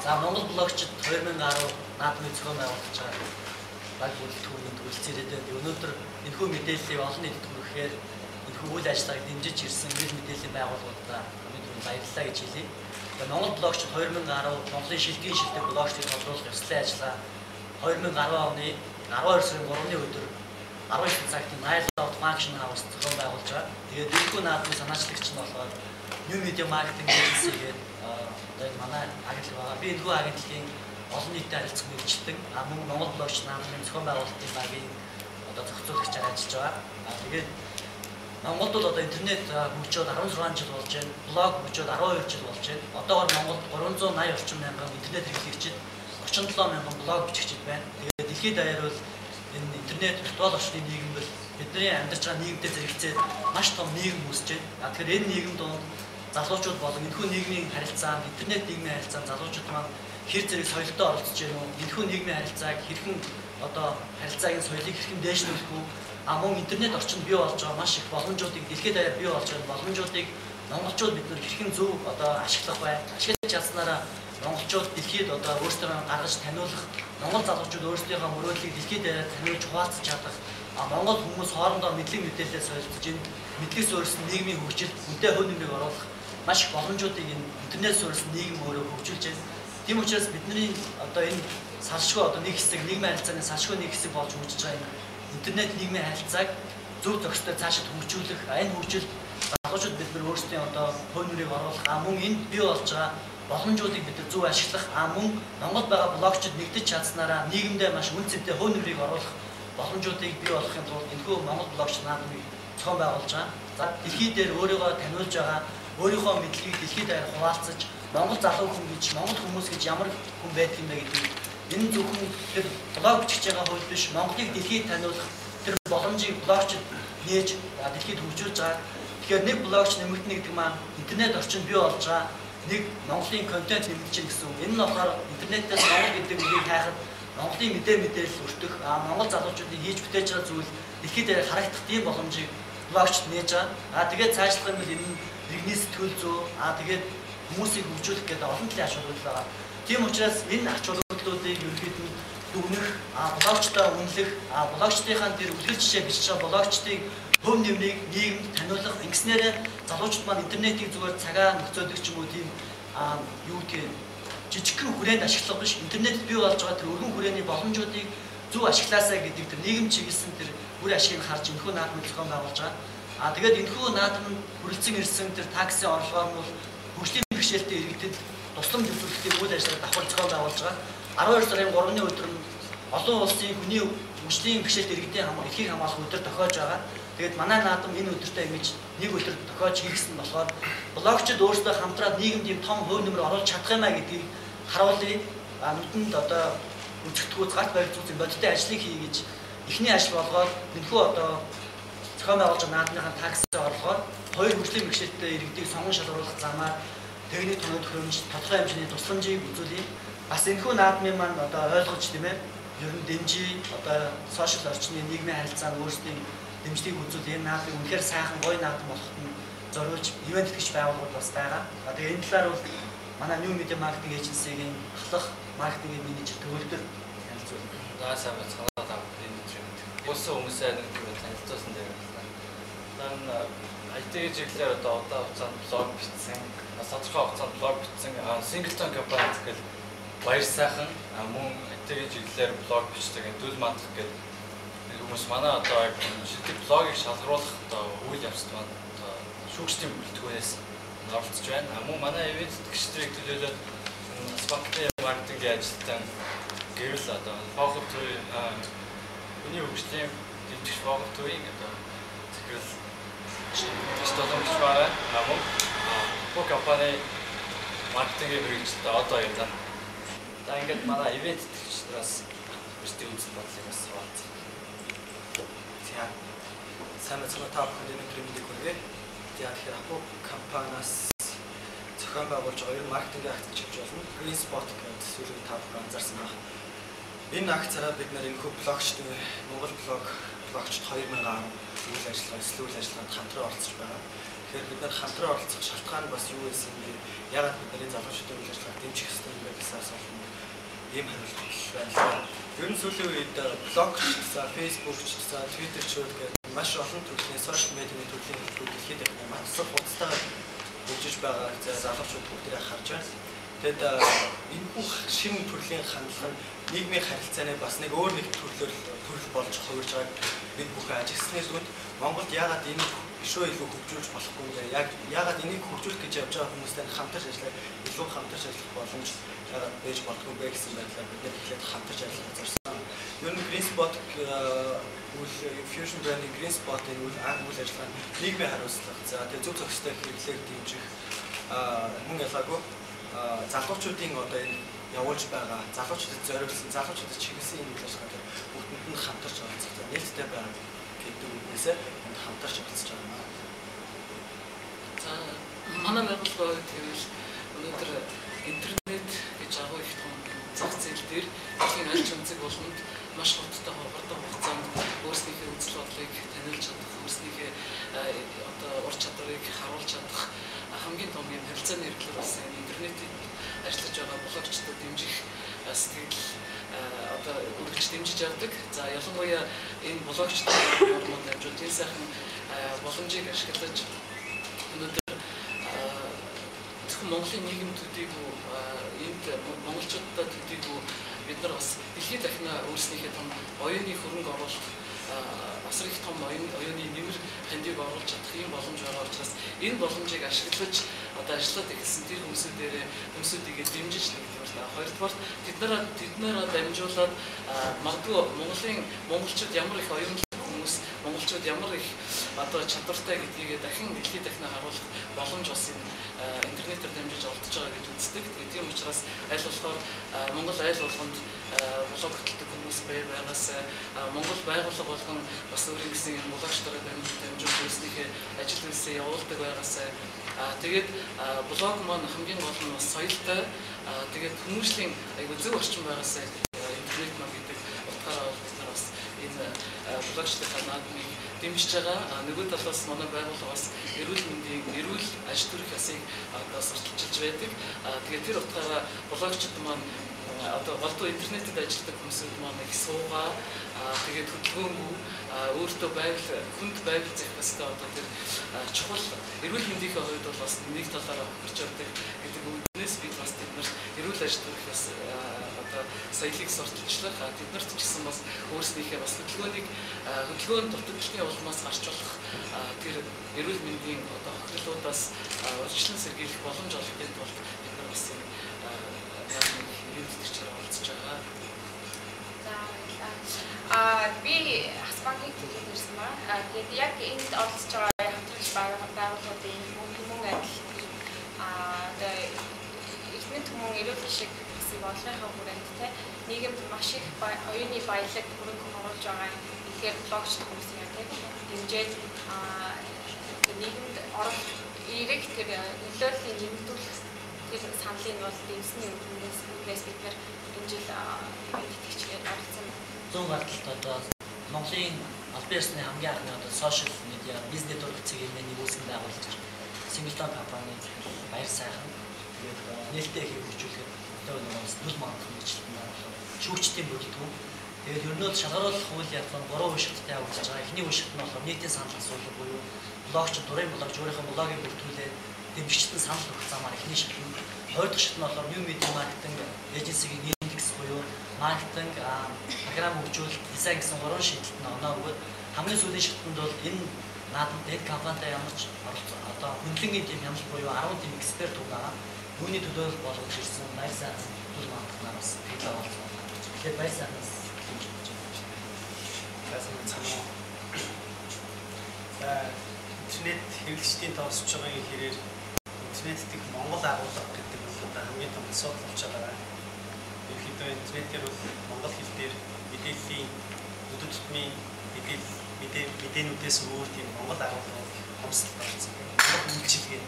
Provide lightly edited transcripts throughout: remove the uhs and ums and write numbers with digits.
За Монгол блогчид 2010 наадмын зохион байгуулж байгаа баг бүрэлдэхүүний төлөвлөсөд өнөөдөр энэхүү мэдээллийг олон нийтэд хүргэхээр энэхүү үйл ажиллагааг дэмжиж ирсэн үйл мэдээллийн байгууллагуудаа өнөөдөр баярлалаа гэж хэлье. Монгол блогчид 2010 Монголын шилдэг блогчдыг тодруулах ёслолын ажиллагаа 2010 оны 12 сарын 3-ны өдөр 19 цагт Nile of Function House зохион байгуулж байгаа. Тэгээд энэхүү наадмын санаачлагч нь болохоор New Media Marketing Agency гэдэг манай агентлаг байгаа. Би энэхүү агентлагийн олон нийтэд харилцах мэргэждэг. Мөн Монгол блогч наадмын зохион байгуулалтын багийн зохицуулагчаар ажиллаж байгаа. Тэгээд Монголд бол интернет хөгжөөд 16 жил болж байна. Блог хөгжөөд 12 жил болж байна. Одоогоор Монголд 380 орчим мянган интернет хэрэглэгчид 37 мянган блог бичигчид байна. Тэгээд дэлхийд даяар бол энэ интернет виртуал орчны нийгэм бол бидний амьдарч байгаа нийгэмтэй зэрэгцээд маш том нийгэм үүсэж байна. Тэгэхээр энэ нийгэм донд залуучууд болон энэхүү нийгмийн харилцаанд интернет нийгмийн харилцаанд залуучууд маань хэр зэрэг соёлтой оролцож байна уу? Энэхүү нийгмийн харилцааг хэрхэн харилцаагийн соёлыг хэрхэн дээшлүүлэх үү? Мөн интернет орчинд бий болж байгаа маш их боломжуудыг дэлхийд даяар бий болж байгаа боломжуудыг монголчууд бид нар хэрхэн зөв ашиглах бай. Ашиглаж чадсанараа монголчууд дэлхийд өөрсдөө гаргаж таниулах, монгол залуучууд өөрсдийнхөө мөрөөдлийг дэлхийд даяар таниулж хуваалцах чадах, монгол хүмүүс хоорондоо мэдлэг мэдээлэлээ солилцож энэ мэдлэг суурьсан нийгмийн хөгжилд үнэтэй хөв нэмрийг оруулах маш их боломжуудыг энэ интернет суурьсан нийгэм өөрөө хөгжүүлж байна. Тийм учраас бидний энэ салшгүй нэг хэсэг нийгмийн харилцааны салшгүй нэг хэсэг болж хөгжиж байгаа интернет нийгмийн харилцааг зөв зохистой цаашид хөгжүүлэх, энэ хөгжилд залуучууд бид нар өөрсдийн хөв нэмрийг оруулах, мөн энд бий болж байгаа боломжуудыг бид нар зөв ашиглах, мөн Монголд байгаа блогчид нэгдэж чадсанараа нийгэмдээ маш үн цэнтэй хөв нэмрийг оруулах боломжуудыг бий болгохын тулд энэхүү Монгол блогч наадмыг зохион байгуулж байгаа. За дэлхийд дээр өөрийгөө таниулж байгаа, өөрийнхөө мэдлэгийг дэлхийд даяар хуваалцаж, Монгол залуу хүн гэж, Монгол хүмүүс гэж ямар хүн байдаг юм бэ гэдгийг энэ зөвхөн тэр блог бичиж байгаа хөл биш, Монголыг дэлхийд таниулах тэр боломжийг блогчид нээж дэлхийд хөгжүүлж байгаа. Тэгэхээр нэг блогч нэмэгдэнэ гэдэг маань интернет орчинд бий болж байгаа нэг Монголын контент нэмэгдэж байна гэсэн үг. Энэ нь болохоор интернетээс Монгол гэдэг үгийг хайхад Монголын мэдээлэл өртөх, Монгол залуучуудын хийж бүтээж байгаа зүйл дэлхийд даяар харагдах тийм боломжийг блогчд нээж байгаа. Тэгээд цаашлах юм бол энэ иргэний сэтгэл зүй, тэгээд хүмүүсийг хөгжүүлэх гэдэг олон талын ач холбогдол байгаа. Тийм учраас энэ ач холбогдлуудыг ерөнхийд нь дүгнэх, блогчтой үнэлэх, блогчдынхаа тэр үлгэр жишээ бичиж байгаа блогчдын хөв нэмрийг нийгэмд таниулах, ингэснээр залуучууд маань интернетийг зүгээр цагаан нөхцөлдөг ч юм уу тийм жижигхэн хүрээнд ашиглах биш, интернет бий болж байгаа тэр өргөн хүрээний боломжуудыг зөв ашиглаасаа гэдэг тэр нийгэм чиглэсэн тэр үр ашигыг харж энэхүү наадмыг зохион байгуулж байгаа. Тэгээд энэхүү наадманд хүрэлцэн ирсэн тэр таксийн орлогоор нь бол хөгжлийн бэрхшээлтэй иргэдэд тусламж үзүүлэхтэй үйл ажиллагаа давхар зохион байгуулж байгаа. 12 сарын 3-ны өдөр нь олон улсын хүний хөгжлийн бэрхшээлтэй иргэдийн эрхийг хамгаалах өдөр тохиож байгаа. Тэгээд манай наадам энэ өдөртөө ингэж нэг өдөр тохиож хийгсэн болохоор блогчид өөрсдөө хамтраад нийгэмд ийм том хөв нэмэр оруулах чадах юм а гэдгийг харуулъя. Нүдэнд үзэгдэхүүц гарт барих зүйн бодиттой ажлыг хий гэж эхний ажил болгоод энэхүү зохион байгуулж байгаа наадмынхаа таксийн орлогоор хоёр хөгжлийн бэрхшээлтэй иргэдийг сонгон шалгаруулах замаар техник тоног төхөөрөмж тодорхой хэмжээний тусламжийг үзүүлье. Бас энэхүү наадмын маань ойлгож тийм ээ ер нь дэмжиж сошиал орчны нийгмийн харилцаанд өөрсдийн дэмжлэгийг үзүүлээ. Энэ наадмыг үнэхээр сайхан гоё наадам болоход нь зориулж ивент итгэж байгууллагууд бас байгаа. Тэгээ энэ талаар бол манай New Media Marketing Agency-гийн ахлах маркетингийн менежер төвлөрдөр танилцуулна. За сайн байна. Цаанаа энэ болсон хүмүүсээ нэг юм танилцуулсан дээр байна. IT чиглэлээр одоо хугацаанд блог бичсэн, тодорхой хугацаанд блог бичсэн Singleton компани гэдэг баяр сайхан мөн IT чиглэлээр блог бичдэг Дүүл Мандах гэдэг хүмүүс манай шилдэг блогийг шалгаруулах үйл явцад маань шүүгчдийн бүрэлдэхүүнээс оролцож байна. Мөн манай ивент итгэгчдийг төлөөлөд спортын маркетингийн ажилтан гэрэл фокус төв хүний хөгжлийн дэмжих фокус төвийг захирал столомж байгаа. Мөн бүх компани маркетингийн хэрэгжилтэд одоо явна. За ингээд манай ивент итгэгчдээс өөрсдийн үзэл бодлыг бас хуваалцъя. Сайн мэцгэн та бүхэнд өнөөдрийн мэдээг хүргэе. Тэгэхээр Апо компаниас зохион байгуулж байгаа маркетингийн акц хийж болно. Green Spot гэдэг зүйлийг та бүхэн анзаарсан байна. Энэ акцаараа бид нэр энэхүү блогчд Монгол блогчд 2010 үйл ажиллагаанд хамтран оролцож байгаа. Тэгэхээр бид нар хамтран оролцох шалтгаан бас юу байсан бэ? Яагаад бид нарын залуучуудын үйл ажиллагааг дэмжих ёстой юм бэ гэсэн асуулт ийм хариулт байна. Ер нь сүүлийн үед блогч, Facebook, Twitter ч гэдэг маш олон төрлийн сошиал медиа төрлийн хэлбэрүүд дэлхийд маш хурдтайгаар хөгжиж байгааг залуучууд бүгдээ харж байна. Тэгэд энэ бүх шинэ төрлийн хандлага нь нийгмийн харилцааны бас нэг өөр нэг төрөл болж хувирж байгааг бид бүхэн ажигласны зүгт Монголд яагаад энэ шүү илүү хөгжүүлж болохгүй вэ? Яагаад энийг хөгжүүлэх гэж явж байгаа хүмүүстэй хамтарч ажиллах, илүү хамтарч ажиллах боломж яагаад байж болдгоо бэ гэсэн байдлаар бид нэхлээд хамтарч ажиллах зорьсон. Ер нь Green Spot үйл Fusion Brand-ийн Green Spot-ийн үйл ажиллагаа нийгмийн хариуцлага, за тэгээ зөв зохистой хэрэглээг дэмжих мөн ялгаагүй залуучуудын одоо энэ явуулж байгаа залуучуудад зориулсан, залуучуудад чиглэсэн энэ үйл ажиллагаа бүгдэнд нь хамтарч оролцох нээлттэй байгаа гэдэг үгнээсээ энд хамтарч оролцож байгаа. За манай байгууллага гэвэл өнөөдөр интернет гэж агуу их том зах зээл дээр дэлхийн аль ч өнцөг болонд маш хурдтай хурдан хугацаанд өөрсдийнхээ үзэл бодлыг таниулж чадах, өөрсдийнхээ одоо ур чадварыг харуулж чадах хамгийн том юм харилцааны хэрэглэр болсон интернетийн ажиллаж байгаа блогчдод дэмжих сэтгэл одоо үргэлж дэмжиж явдаг. За ялангуяа энэ блогчдын нормууд амжуулт энэ сайхан боломжийг ашиглаж өнөөдөр Монголын нийгэм төдийгүй энд монголчуудад төдийгүй бид нар бас дэлхийд дахина өөрснийхээ том оюуны хөрөнгө оруулалт асар их том оюуны нэмэр хандийг оруулж чадах юм боломж байгаа учраас энэ боломжийг ашиглаж одоо ажиллаад ирсэн тэр хүмүүсүүдийг дэмжиж нэгдүгээр хоёрдугаар тэднэрээ дамжуулаад магадгүй монголчууд ямар их оюунлаг хүмүүс монголчууд ямар их одоо чадвартай гэдгийг дахин дэлхийд дахина харуулах боломж бас интернетээр дамжиж олдож байгаа гэж үздэг. Тийм учраас аль болохоор Монгол айл болгонд блог хөтэлдэг хүмүүс байгаас Монгол байгууллага болгон бас өөрийн гэсэн блогчдороо дамжуулж өөрснийхээ ажил үйлсээ явуулдаг байгаас тэгээд блог маань хамгийн гол нь бас соёлтой тэгээд хүмүүшлийн айгүй зөв орчин байгаас интернет маань гэдэг утгаараа бид нар бас энэ блогчдын ханаадмыг дэмжиж байгаа. Нөгөө талаас манай байгууллага бас эрүүл мэндийн эрүүл аж төрөх ясыг одоо сурталчилж байдаг. Тэгээд тэр утгаараа блогчид маань одоо голдуу интернетэд ажилладаг хүмүүсүүд маань их суугаа тэгээд хөдөлгөөнгүй өөртөө хүнд байгаль зохиостой одоо тэр чухал эрүүл мэндийнхээ хувьд бол бас нэг талаараа хөрч явдаг гэдэг үгнээс бид бас тэднэрт эрүүл аж төрөх яс одоо соёлыг сурталчлах тэднэрт ч гэсэн бас өөрсдийнхээ бас хөдөлгөөн дутагдлын улмаас гарч болох тэр эрүүл мэндийн одоо хохирлуудаас урьдчилан сэргийлэх боломж олгохын тулд бид нар бас би асбангийг хэлээд ирсэн ба. Тэгээд яг энд оролцож байгаа хамтрагч байгууллагуудын мөн адил одоо ихэнх хүмүүс эрүүл хэшиг гэсэн бодлогын хүрээнд нийгэмд маш их оюуны баялаг хөрөнгө оруулж байгаа. Тэгэхээр блогч хүмүүс яг дэмжиж нийгэмд орох эрэг тэр нөлөөллийг нэмэгдүүлэх тэр саналыг бол дэмжсэний үгнээс бид нар энэ жил итгэжгээд оролцсон. Зүүн гаралт одоо Монголын албан ёсны хамгийн анхны одоо сошиал медиа бизнес дургц цэгийн нэгүүлсэн байгуулагч Singleton компани баяр сайхан тэгээд нээлттэй хийх хөгжүүлэхэд одоо нөөц нөл манган мэдлэлтэн байгаа шүүгчдийн бүрэлдэхүүн тэгээд ер нь шалгаруулах хууль ялсан 3 уншигттай явуулж байгаа. Эхний уншигт нь болохоор нийтийн санал асуулга буюу блогч дурын блогч өөрийнхөө блогийг бүртгүүлээд дэмжигчдэн санал өгөх замаар эхний шат нь. Хоёр дахь шат нь болохоор new media marketing agency-ийн индекс буюу маркетинг, програм хөгжүүлэлт, дизайн гэсэн 3 шийдэлт нь оноо өгөөд хамгийн сүүлийн шатнд бол энэ наадамд энэ компанитай ямар ч одоо хөндлөнгийн тийм ямар буюу 10 тийм эксперт байгаа. Үүний төлөөлөл болгож ирсэн баяр сайхан тул мандахнаар бас хэлээ болсон. Тэгэхээр баяр сайхнаас интернет хэрэглэгчдийн тооцож байгаагийн хэрээр интернет дэх Монгол агуулга гэдэг нь одоо хамгийн том асуудал болж байгаа. Ерөнхийдөө интернетээр бол монгол хэл дээр мэдээллийн өдөр тутмын мэдээнүүдээс өөр тийм монгол агуулга хомсдол болсон. Монгол үйлчилгээ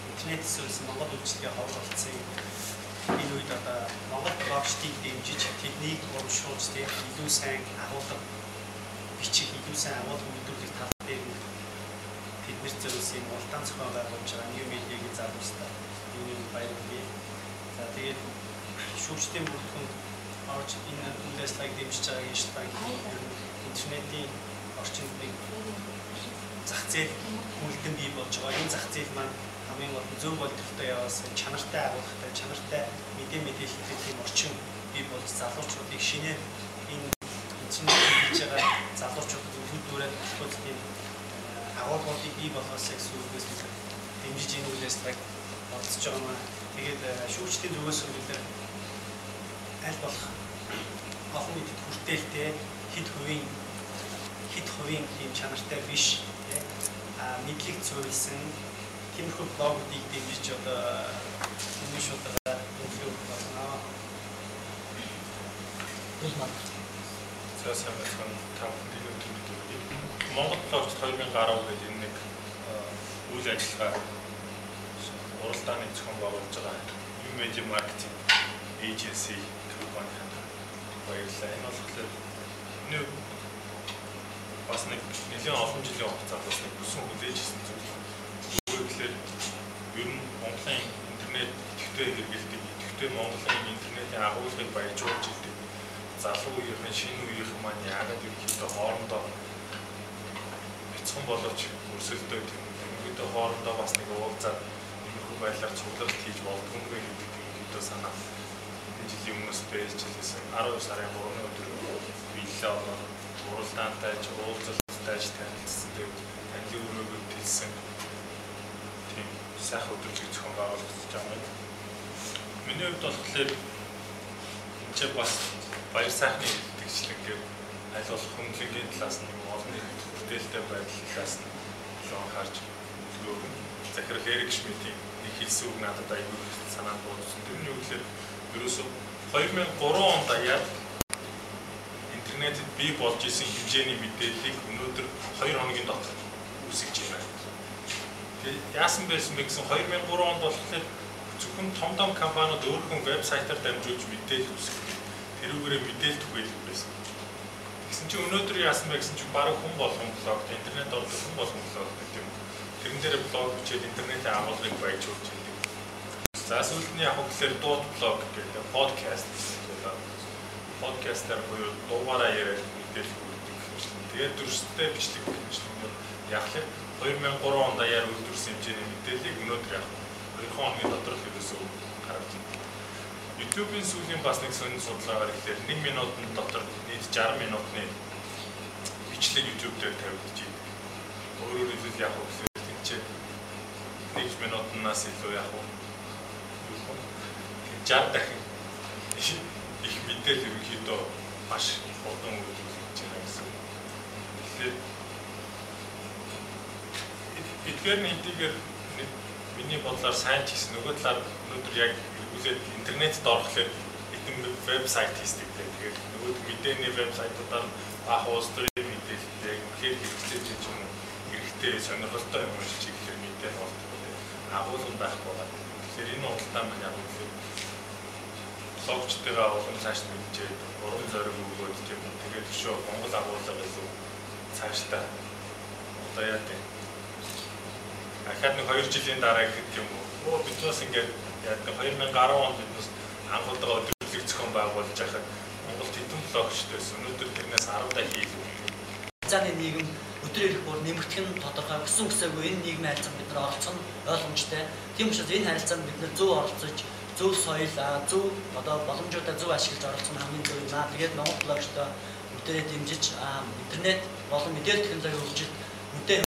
интернетээс үлдсэн монгол үйлчилгээ ховор болсон. Энэ үед одоо монгол блогчдыг дэмжиж тэднийг урамшуулж илүү сайн агуулга бичих, илүү сайн агуулга үйлдвэрлэх тал дээр тэднэрт зөвлөсөн улдаан зохион байгуулж байгаа new media-гийн залуучтай юуны баяр хүргэе. За тэгээд шүүгчдийн бүрэлдэхүүнд орж энэ үйл ажиллагааг дэмжиж байгаа гэж байна. Интернетийн орчинд нэг зах зээл үйлдэн бий болж байгаа. Энэ зах зээл маань хамгийн гол зөв боловсролтой яваас чанартай агуулгатай, чанартай мэдээлэлтэй тийм орчин бий болж залуучуудыг шинээр энэ интернетээр хийж байгаа залуучууд өвдөрөд болохгүй тийм агуулгуудыг бий болгосоо гэсэн үгээс дэмжиж энэ үйл ажиллагааг оролцож байгаа маань. Тэгээд шүүгчдийн зүгээс бид аль болох олон нийтэд хүртээлтэй хэд хувийн тийм чанартай биш мэдлэг зөвлөсөн тиймэрхүү блогуудыг дэмжиж одоо энэ шударга өнөхөөр болно. За сайн байна. Тавхны өдрүүд Монгол блогч 2010 гэдэг энэ нэг үйл ажиллагаа уралдааны зохион байгуулж байгаа New Media Marketing Agency компани баярлалаа. Энэ болохоор нэг бас нэг нэлээд олон жилийн хугацаанд бас нэг бүсэн хүлээж ирсэн зүйл. Үүгээр ер нь Монголын интернет идэвхтэй хэрэгэлдэг, идэвхтэй Монголын интернетийн агуулгыг баяжуулж ирдэг. Залуу үеийнхэн шинэ үеийнхэн маань яагаад ерөнхийдөө хоорондоо бяцхан болооч өрсөлдөө ерөнхийдөө хоорондоо бас нэг уулзаад иймэрхүү байдлаар цугларт хийж болдгоо гэдэг ерөнхийдөө санаа энэ жилийн өмнөөс байж ирсэн 12 сарын 3-ны өдөр биелээ болоод уралдаантай ч уулзалттай ч танилцсан танилын өрөөгөө дэлсэн тийм сайхан өдрөлөг зохион байгуулагдаж байгаа юм. Миний хувьд болохоор энэ ч бас баяр сайхны тэгшлэг аль болох хөндлөнгийн талаас нь олон нийтэд хүртээлтэй байдлаас нь анхаарч өгөөг. Захирал Эрик Шмидтийн нэг хэлсэн үг надад аягүй санаанд бодсон. Тэр нь юу гэхээр ерөөсөө 2003 онд даяар интернетэд бий болж исэн хэмжээний мэдээллийг өнөөдөр 2 хоногийн дотор үсгэж байна. Тэгээд яасан байсан бэ гэсэн 2003 онд болохоор зөвхөн том компаниуд өөрхөн вебсайтаар дамжуулж мэдээлэл үсгэдэг. Тэрүүгээрээ мэдээлэл түгээдэг байсан. Гэсэн чинь өнөөдөр яасан бэ гэсэн чинь бараг хүн болгон блог, интернет ордог хүн болгон блог гэдэг юм. Тэрэн дээр блог бичээд интернетийн агуулгыг баяжуулж байдаг. За сүүлдний яг гэхээр дууд блог гэдэг подкаст подкастер буюу дугаараа яриад мэдээлэл өгдөг юм шиг. Тэгээд дүрстэй бичлэг юм шиг яг л 2003 онд даяар үйлдвэрсэн хэмжээний мэдээллийг өнөөдөр яг 2 хоногийн дотор л ерөөсөө гаргаж байна. YouTube-ийн сүүлийн бас нэг сонин судалгаагаар ихээр 1 минутын дотор нийт 60 минутны бичлэг YouTube дээр тавигдаж байна. Өөрөөр хэлбэл яг үгээр тэнцээ 1 минутнаас илүү яг 60 дахин их мэдээлэл ерөнхийдөө маш удаан үргэлжлэж байгаа гэсэн. Тэгэхээр эдгээр нэгдгээр миний бодлоор сайн ч гэсэн нөгөө талаар өнөөдөр яг эргүүлээд интернетд орохлоор эдэн вебсайт хийдэг. Тэгээд нөгөө мэдээний вебсайтуудаар баах улс төрийн мэдээлэлтэй үнэхээр хэрэгцээтэй ч юм уу хэрэгтэй сонирхолтой юм шиг ихэр мэдээлэл болдог. Агуулгын байхгүй байгаа. Тэгэхээр энэ уралдаан маань яг үнэхээр блогчдыгаа олон цааш нэмжээд уран зориг өгөөд тийм үү. Тэгээд өшөө Монгол агуулга илүү цаашдаа одоо яа гэдэг. Ахад нэг 2 жилийн дараа гэх юм уу. Бид бас ингээд яг 2010 онд биднес анх удаа өдрөлөг зохион байгуулж байхад Монголд хэдэн блогчдээс өнөөдөр тэрнээс 10 дахин илүү. Цааны нийгэм өдөр ирэх бүр нэмэгдэх нь тодорхой. Өссөн өсөөгүй энэ нийгмийн харилцаанд бид нар оролцох нь ойлгомжтой. Тийм учраас энэ харилцаанд бид нар зөв оролцож, зөв соёл, зөв одоо боломжуудаа зөв ашиглаж оролцох нь хамгийн зөв юм аа. Тэгээд Монгол блогчдоо бүгдээрээ дэмжиж интернет болон мэдээлэл технологийн хөгжилд